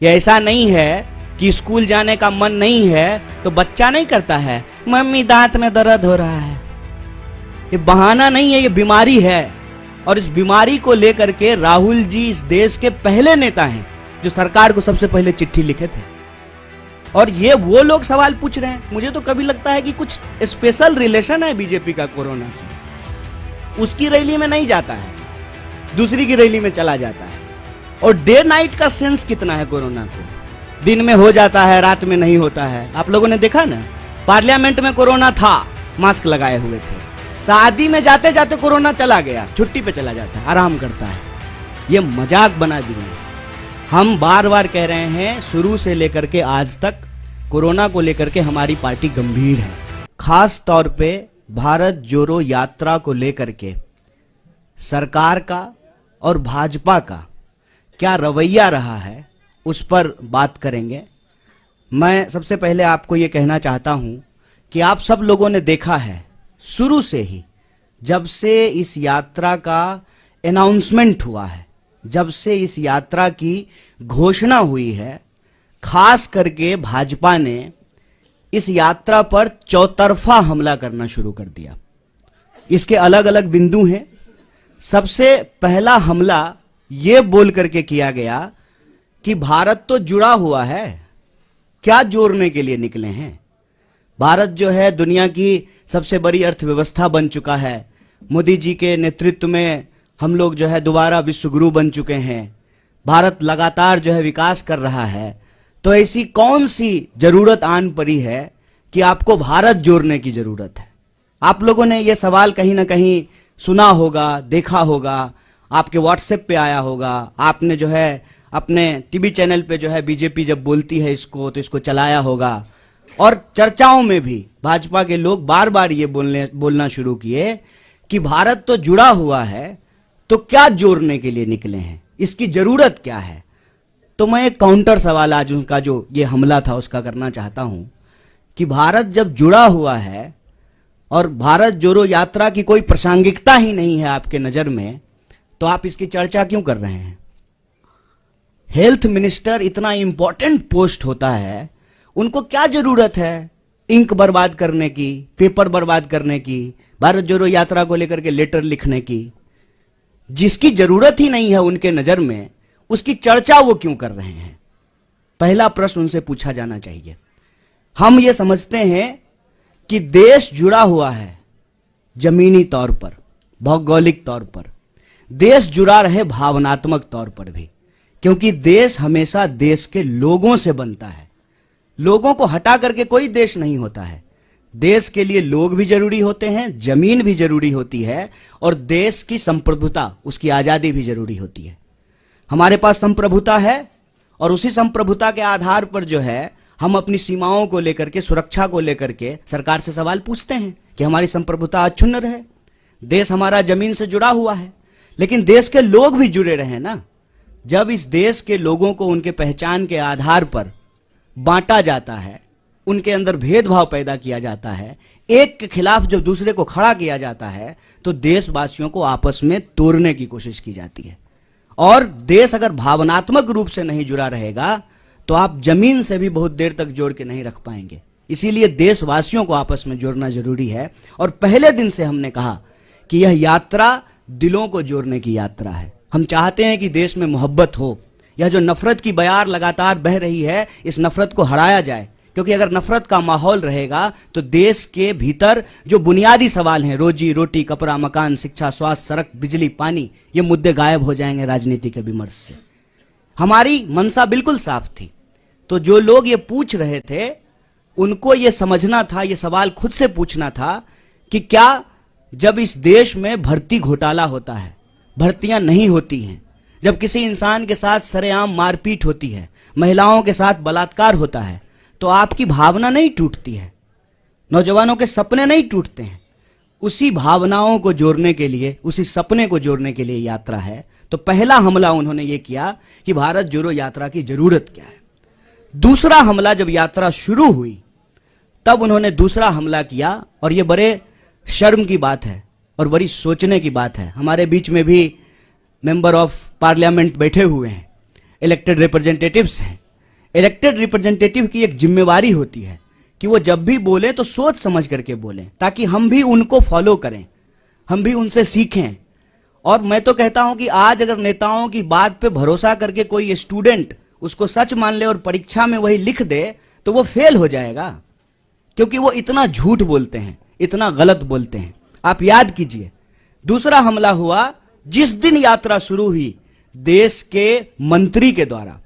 ये ऐसा नहीं है कि स्कूल जाने का मन नहीं है तो बच्चा नहीं करता है, मम्मी दांत में दर्द हो रहा है। ये बहाना नहीं है, ये बीमारी है। और इस बीमारी को लेकर के राहुल जी इस देश के पहले नेता हैं जो सरकार को सबसे पहले चिट्ठी लिखे थे। और ये वो लोग सवाल पूछ रहे हैं। मुझे तो कभी लगता है कि कुछ स्पेशल रिलेशन है बीजेपी का कोरोना से। उसकी रैली में नहीं जाता है, दूसरी की रैली में चला जाता है। और डे नाइट का सेंस कितना है कोरोना को, दिन में हो जाता है, रात में नहीं होता है। आप लोगों ने देखा ना, पार्लियामेंट में कोरोना था, मास्क लगाए हुए थे। शादी में जाते जाते कोरोना चला गया, छुट्टी पे चला जाता है, आराम करता है। ये मजाक बना दिए। हम बार बार कह रहे हैं, शुरू से लेकर के आज तक कोरोना को लेकर के हमारी पार्टी गंभीर है। खास तौर पे भारत जोड़ो यात्रा को लेकर के सरकार का और भाजपा का क्या रवैया रहा है, उस पर बात करेंगे। मैं सबसे पहले आपको ये कहना चाहता हूं कि आप सब लोगों ने देखा है, शुरू से ही जब से इस यात्रा का अनाउंसमेंट हुआ है, जब से इस यात्रा की घोषणा हुई है, खास करके भाजपा ने इस यात्रा पर चौतरफा हमला करना शुरू कर दिया। इसके अलग अलग बिंदु हैं। सबसे पहला हमला ये बोल करके किया गया कि भारत तो जुड़ा हुआ है, क्या जोड़ने के लिए निकले हैं। भारत जो है दुनिया की सबसे बड़ी अर्थव्यवस्था बन चुका है। मोदी जी के नेतृत्व में हम लोग जो है दोबारा विश्व गुरु बन चुके हैं। भारत लगातार जो है विकास कर रहा है। तो ऐसी कौन सी जरूरत आन पड़ी है कि आपको भारत जोड़ने की जरूरत है। आप लोगों ने यह सवाल कहीं ना कहीं सुना होगा, देखा होगा, आपके व्हाट्सएप पे आया होगा। आपने जो है अपने टीवी चैनल पे जो है बीजेपी जब बोलती है इसको तो इसको चलाया होगा। और चर्चाओं में भी भाजपा के लोग बार बार ये बोलना शुरू किए कि भारत तो जुड़ा हुआ है, तो क्या जोड़ने के लिए निकले हैं, इसकी जरूरत क्या है। तो मैं एक काउंटर सवाल आज उनका जो ये हमला था उसका करना चाहता हूं कि भारत जब जुड़ा हुआ है और भारत जोड़ो यात्रा की कोई प्रासंगिकता ही नहीं है आपके नजर में, तो आप इसकी चर्चा क्यों कर रहे हैं। हेल्थ मिनिस्टर इतना इंपॉर्टेंट पोस्ट होता है, उनको क्या जरूरत है इंक बर्बाद करने की, पेपर बर्बाद करने की, भारत जोड़ो यात्रा को लेकर के लेटर लिखने की। जिसकी जरूरत ही नहीं है उनके नजर में, उसकी चर्चा वो क्यों कर रहे हैं। पहला प्रश्न उनसे पूछा जाना चाहिए। हम ये समझते हैं कि देश जुड़ा हुआ है जमीनी तौर पर, भौगोलिक तौर पर। देश जुड़ा रहे भावनात्मक तौर पर भी, क्योंकि देश हमेशा देश के लोगों से बनता है। लोगों को हटा करके कोई देश नहीं होता है। देश के लिए लोग भी जरूरी होते हैं, जमीन भी जरूरी होती है, और देश की संप्रभुता, उसकी आजादी भी जरूरी होती है। हमारे पास संप्रभुता है और उसी संप्रभुता के आधार पर जो है हम अपनी सीमाओं को लेकर के, सुरक्षा को लेकर के सरकार से सवाल पूछते हैं कि हमारी संप्रभुता अक्षुण्ण रहे। देश हमारा जमीन से जुड़ा हुआ है, लेकिन देश के लोग भी जुड़े रहे ना। जब इस देश के लोगों को उनके पहचान के आधार पर बांटा जाता है, उनके अंदर भेदभाव पैदा किया जाता है, एक के खिलाफ जब दूसरे को खड़ा किया जाता है, तो देशवासियों को आपस में तोड़ने की कोशिश की जाती है। और देश अगर भावनात्मक रूप से नहीं जुड़ा रहेगा तो आप जमीन से भी बहुत देर तक जोड़ के नहीं रख पाएंगे। इसीलिए देशवासियों को आपस में जोड़ना जरूरी है। और पहले दिन से हमने कहा कि यह यात्रा दिलों को जोड़ने की यात्रा है। हम चाहते हैं कि देश में मोहब्बत हो। यह जो नफरत की बयार लगातार बह रही है, इस नफरत को हराया जाए। क्योंकि अगर नफरत का माहौल रहेगा तो देश के भीतर जो बुनियादी सवाल हैं, रोजी रोटी, कपड़ा, मकान, शिक्षा, स्वास्थ्य, सड़क, बिजली, पानी, ये मुद्दे गायब हो जाएंगे राजनीति के विमर्श से। हमारी मंशा बिल्कुल साफ थी। तो जो लोग ये पूछ रहे थे उनको ये समझना था, ये सवाल खुद से पूछना था कि क्या जब इस देश में भर्ती घोटाला होता है, भर्तियां नहीं होती हैं, जब किसी इंसान के साथ सरेआम मारपीट होती है, महिलाओं के साथ बलात्कार होता है, तो आपकी भावना नहीं टूटती है, नौजवानों के सपने नहीं टूटते हैं। उसी भावनाओं को जोड़ने के लिए, उसी सपने को जोड़ने के लिए यात्रा है। तो पहला हमला उन्होंने ये किया कि भारत जोड़ो यात्रा की जरूरत क्या है। दूसरा हमला जब यात्रा शुरू हुई तब उन्होंने दूसरा हमला किया, और ये बड़े शर्म की बात है और बड़ी सोचने की बात है। हमारे बीच में भी मेंबर ऑफ पार्लियामेंट बैठे हुए हैं, इलेक्टेड रिप्रेजेंटेटिव्स हैं, इलेक्टेड रिप्रेजेंटेटिव की एक जिम्मेवारी होती है कि वो जब भी बोले तो सोच समझ करके बोलें, ताकि हम भी उनको फॉलो करें, हम भी उनसे सीखें। और मैं तो कहता हूं कि आज अगर नेताओं की बात पे भरोसा करके कोई स्टूडेंट उसको सच मान ले और परीक्षा में वही लिख दे तो वो फेल हो जाएगा, क्योंकि वो इतना झूठ बोलते हैं, इतना गलत बोलते हैं। आप याद कीजिए, दूसरा हमला हुआ जिस दिन यात्रा शुरू हुई, देश के मंत्री के द्वारा,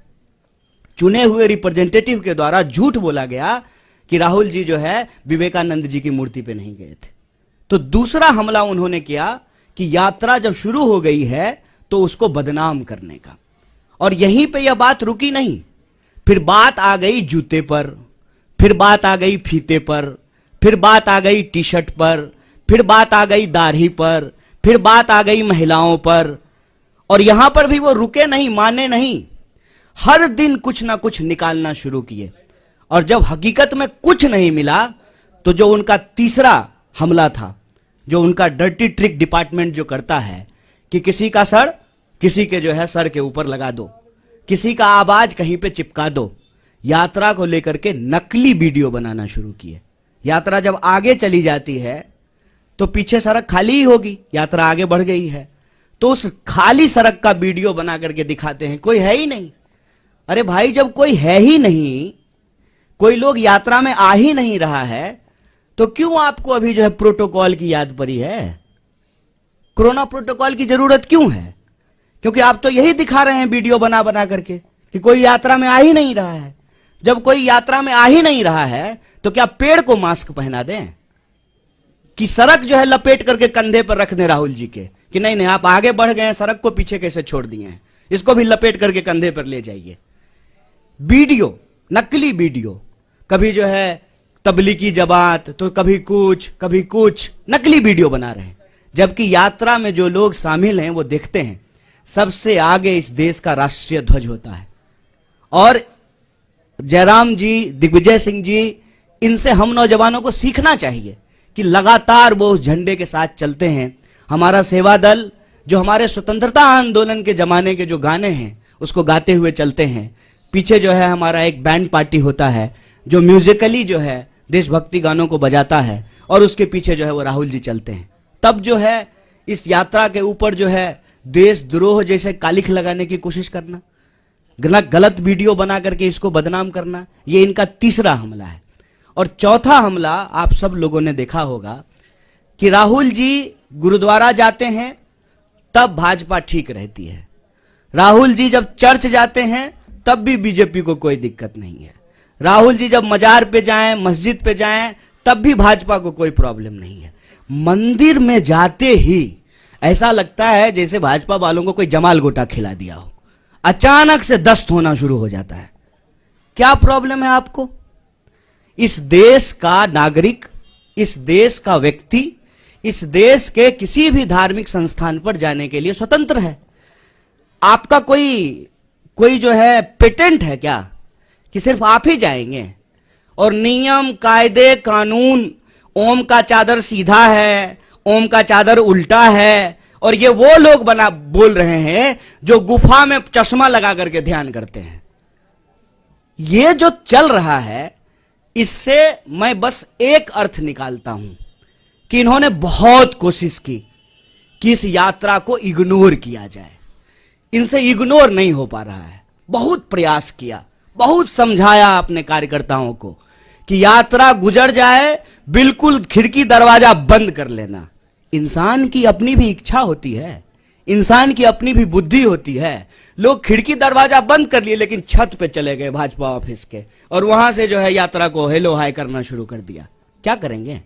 चुने हुए रिप्रेजेंटेटिव के द्वारा झूठ बोला गया कि राहुल जी जो है विवेकानंद जी की मूर्ति पे नहीं गए थे। तो दूसरा हमला उन्होंने किया कि यात्रा जब शुरू हो गई है तो उसको बदनाम करने का। और यहीं पे यह बात रुकी नहीं, फिर बात आ गई जूते पर, फिर बात आ गई फीते पर, फिर बात आ गई टी शर्ट पर, फिर बात आ गई दाढ़ी पर, फिर बात आ गई महिलाओं पर। और यहां पर भी वो रुके नहीं, माने नहीं, हर दिन कुछ ना कुछ निकालना शुरू किए। और जब हकीकत में कुछ नहीं मिला तो जो उनका तीसरा हमला था, जो उनका डर्टी ट्रिक डिपार्टमेंट जो करता है कि किसी का सर किसी के जो है सर के ऊपर लगा दो, किसी का आवाज कहीं पे चिपका दो, यात्रा को लेकर के नकली वीडियो बनाना शुरू किए। यात्रा जब आगे चली जाती है तो पीछे सड़क खाली ही होगी, यात्रा आगे बढ़ गई है तो उस खाली सड़क का वीडियो बना करके दिखाते हैं, कोई है ही नहीं। अरे भाई, जब कोई है ही नहीं, कोई लोग यात्रा में आ ही नहीं रहा है, तो क्यों आपको अभी जो है प्रोटोकॉल की याद पड़ी है? कोरोना प्रोटोकॉल की जरूरत क्यों है? क्योंकि आप तो यही दिखा रहे हैं वीडियो बना बना करके कि कोई यात्रा में आ ही नहीं रहा है। जब कोई यात्रा में आ ही नहीं रहा है तो क्या पेड़ को मास्क पहना दें कि सड़क जो है लपेट करके कंधे पर रख दें राहुल जी के कि नहीं नहीं आप आगे बढ़ गए हैं, सड़क को पीछे कैसे छोड़ दिए हैं, इसको भी लपेट करके कंधे पर ले जाइए। वीडियो, नकली वीडियो, कभी जो है तबलीगी जमात तो कभी कुछ नकली वीडियो बना रहे हैं। जबकि यात्रा में जो लोग शामिल हैं वो देखते हैं सबसे आगे इस देश का राष्ट्रीय ध्वज होता है। और जयराम जी, दिग्विजय सिंह जी, इनसे हम नौजवानों को सीखना चाहिए कि लगातार वो उस झंडे के साथ चलते हैं। हमारा सेवा दल जो हमारे स्वतंत्रता आंदोलन के जमाने के जो गाने हैं उसको गाते हुए चलते हैं। पीछे जो है हमारा एक बैंड पार्टी होता है जो म्यूजिकली जो है देशभक्ति गानों को बजाता है और उसके पीछे जो है वो राहुल जी चलते हैं। तब जो है इस यात्रा के ऊपर जो है देशद्रोह जैसे कालिख लगाने की कोशिश करना, गलत वीडियो बना करके इसको बदनाम करना, ये इनका तीसरा हमला है। और चौथा हमला आप सब लोगों ने देखा होगा कि राहुल जी गुरुद्वारा जाते हैं तब भाजपा ठीक रहती है, राहुल जी जब चर्च जाते हैं तब भी बीजेपी को कोई दिक्कत नहीं है, राहुल जी जब मजार पे जाएं, मस्जिद पे जाएं तब भी भाजपा को कोई प्रॉब्लम नहीं है। मंदिर में जाते ही ऐसा लगता है जैसे भाजपा वालों को कोई जमाल गोटा खिला दिया हो, अचानक से दस्त होना शुरू हो जाता है। क्या प्रॉब्लम है आपको? इस देश का नागरिक, इस देश का व्यक्ति, इस देश के किसी भी धार्मिक संस्थान पर जाने के लिए स्वतंत्र है। आपका कोई जो है पेटेंट है क्या कि सिर्फ आप ही जाएंगे? और नियम, कायदे, कानून, ओम का चादर सीधा है, ओम का चादर उल्टा है, और ये वो लोग बोल रहे हैं जो गुफा में चश्मा लगा करके ध्यान करते हैं। ये जो चल रहा है इससे मैं बस एक अर्थ निकालता हूं कि इन्होंने बहुत कोशिश की कि इस यात्रा को इग्नोर किया जाए, इनसे इग्नोर नहीं हो पा रहा है। बहुत प्रयास किया, बहुत समझाया अपने कार्यकर्ताओं को कि यात्रा गुजर जाए, बिल्कुल खिड़की दरवाजा बंद कर लेना। इंसान की अपनी भी इच्छा होती है, इंसान की अपनी भी बुद्धि होती है। लोग खिड़की दरवाजा बंद कर लिए लेकिन छत पे चले गए भाजपा ऑफिस के और वहां से जो है यात्रा को हेलो हाय करना शुरू कर दिया। क्या करेंगे?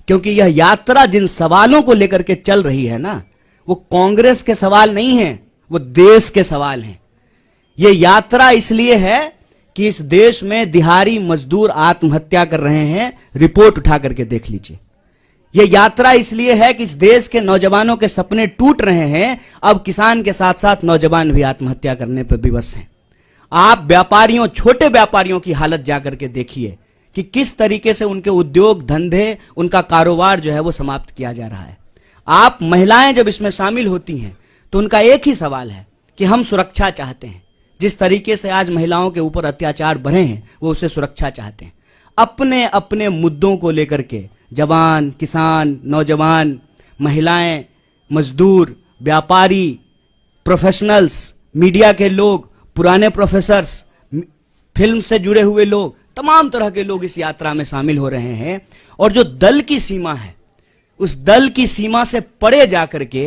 क्योंकि यह यात्रा जिन सवालों को लेकर के चल रही है ना, वो कांग्रेस के सवाल नहीं है, वो देश के सवाल हैं। ये यात्रा इसलिए है कि इस देश में दिहाड़ी मजदूर आत्महत्या कर रहे हैं, रिपोर्ट उठा करके देख लीजिए। यह यात्रा इसलिए है कि इस देश के नौजवानों के सपने टूट रहे हैं, अब किसान के साथ साथ नौजवान भी आत्महत्या करने पर विवश हैं। आप व्यापारियों, छोटे व्यापारियों की हालत जाकर के देखिए कि किस तरीके से उनके उद्योग धंधे, उनका कारोबार जो है वो समाप्त किया जा रहा है। आप महिलाएं जब इसमें शामिल होती हैं तो उनका एक ही सवाल है कि हम सुरक्षा चाहते हैं। जिस तरीके से आज महिलाओं के ऊपर अत्याचार बढ़े हैं, वो उससे सुरक्षा चाहते हैं। अपने अपने मुद्दों को लेकर के जवान, किसान, नौजवान, महिलाएं, मजदूर, व्यापारी, प्रोफेशनल्स, मीडिया के लोग, पुराने प्रोफेसर्स, फिल्म से जुड़े हुए लोग, तमाम तरह के लोग इस यात्रा में शामिल हो रहे हैं। और जो दल की सीमा है, उस दल की सीमा से परे जाकर के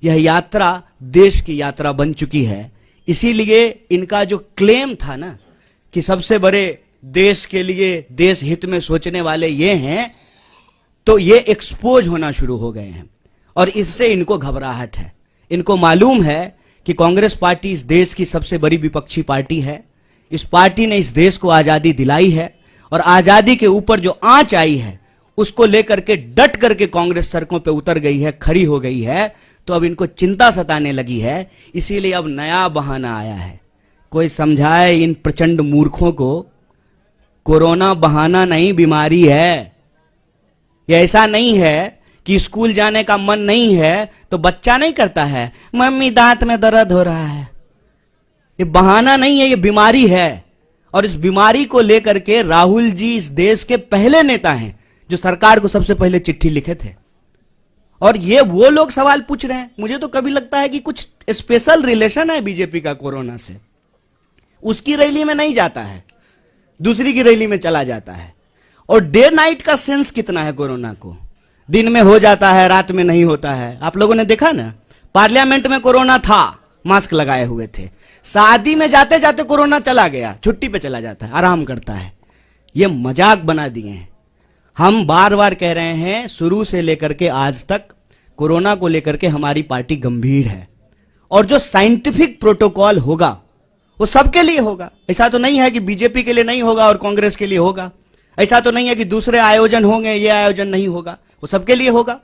यह यात्रा देश की यात्रा बन चुकी है। इसीलिए इनका जो क्लेम था ना कि सबसे बड़े देश के लिए, देश हित में सोचने वाले ये हैं, तो ये एक्सपोज होना शुरू हो गए हैं और इससे इनको घबराहट है। इनको मालूम है कि कांग्रेस पार्टी इस देश की सबसे बड़ी विपक्षी पार्टी है। इस पार्टी ने इस देश को आजादी दिलाई है और आजादी के ऊपर जो आंच आई है उसको लेकर के डट करके कांग्रेस सड़कों पे उतर गई है, खड़ी हो गई है। तो अब इनको चिंता सताने लगी है, इसीलिए अब नया बहाना आया है। कोई समझाए इन प्रचंड मूर्खों को, कोरोना बहाना नहीं, बीमारी है। ये ऐसा नहीं है कि स्कूल जाने का मन नहीं है तो बच्चा नहीं करता है, मम्मी दांत में दर्द हो रहा है। ये बहाना नहीं है, ये बीमारी है। और इस बीमारी को लेकर के राहुल जी इस देश के पहले नेता हैं जो सरकार को सबसे पहले चिट्ठी लिखे थे। और ये वो लोग सवाल पूछ रहे हैं। मुझे तो कभी लगता है कि कुछ स्पेशल रिलेशन है बीजेपी का कोरोना से। उसकी रैली में नहीं जाता है, दूसरी की रैली में चला जाता है। और डे नाइट का सेंस कितना है कोरोना को, दिन में हो जाता है, रात में नहीं होता है। आप लोगों ने देखा ना, पार्लियामेंट में कोरोना था, मास्क लगाए हुए थे। शादी में जाते जाते कोरोना चला गया, छुट्टी पे चला जाता है, आराम करता है। ये मजाक बना दिए हैं। हम बार बार कह रहे हैं, शुरू से लेकर के आज तक कोरोना को लेकर के हमारी पार्टी गंभीर है। और जो साइंटिफिक प्रोटोकॉल होगा वो सबके लिए होगा। ऐसा तो नहीं है कि बीजेपी के लिए नहीं होगा और कांग्रेस के लिए होगा। ऐसा तो नहीं है कि दूसरे आयोजन होंगे, ये आयोजन नहीं होगा, वो सबके लिए होगा।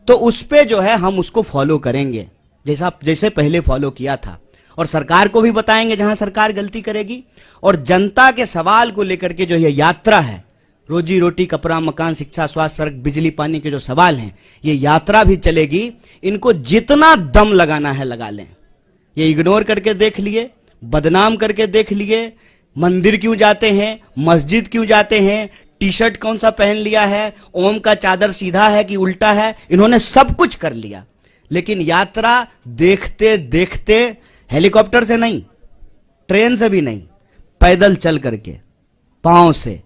तो उस पे जो है हम उसको फॉलो करेंगे, जैसे पहले फॉलो किया था। और सरकार को भी बताएंगे जहां सरकार गलती करेगी। और जनता के सवाल को लेकर के जो ये यात्रा है, रोजी रोटी, कपड़ा, मकान, शिक्षा, स्वास्थ्य, सड़क, बिजली, पानी के जो सवाल हैं, ये यात्रा भी चलेगी। इनको जितना दम लगाना है लगा लें। ये इग्नोर करके देख लिए, बदनाम करके देख लिए, मंदिर क्यों जाते हैं, मस्जिद क्यों जाते हैं, टी शर्ट कौन सा पहन लिया है, ओम का चादर सीधा है कि उल्टा है, इन्होंने सब कुछ कर लिया। लेकिन यात्रा देखते देखते हेलीकॉप्टर से नहीं, ट्रेन से भी नहीं, पैदल चल करके, पांव से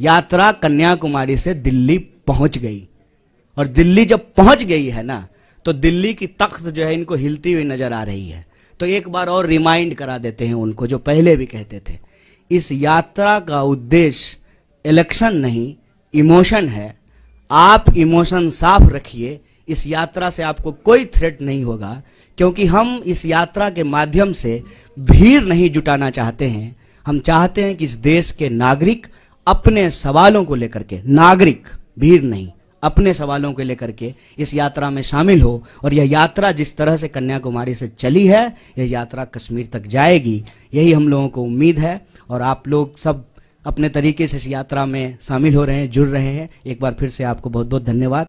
यात्रा कन्याकुमारी से दिल्ली पहुंच गई। और दिल्ली जब पहुंच गई है ना, तो दिल्ली की तख्त जो है इनको हिलती हुई नजर आ रही है। तो एक बार और रिमाइंड करा देते हैं उनको, जो पहले भी कहते थे, इस यात्रा का उद्देश्य इलेक्शन नहीं, इमोशन है। आप इमोशन साफ रखिए। इस यात्रा से आपको कोई थ्रेट नहीं होगा, क्योंकि हम इस यात्रा के माध्यम से भीड़ नहीं जुटाना चाहते हैं। हम चाहते हैं कि इस देश के नागरिक अपने सवालों को लेकर के, नागरिक, भीड़ नहीं, अपने सवालों को लेकर के इस यात्रा में शामिल हो। और यह यात्रा जिस तरह से कन्याकुमारी से चली है, यह यात्रा कश्मीर तक जाएगी, यही हम लोगों को उम्मीद है। और आप लोग सब अपने तरीके से इस यात्रा में शामिल हो रहे हैं, जुड़ रहे हैं। एक बार फिर से आपको बहुत बहुत धन्यवाद।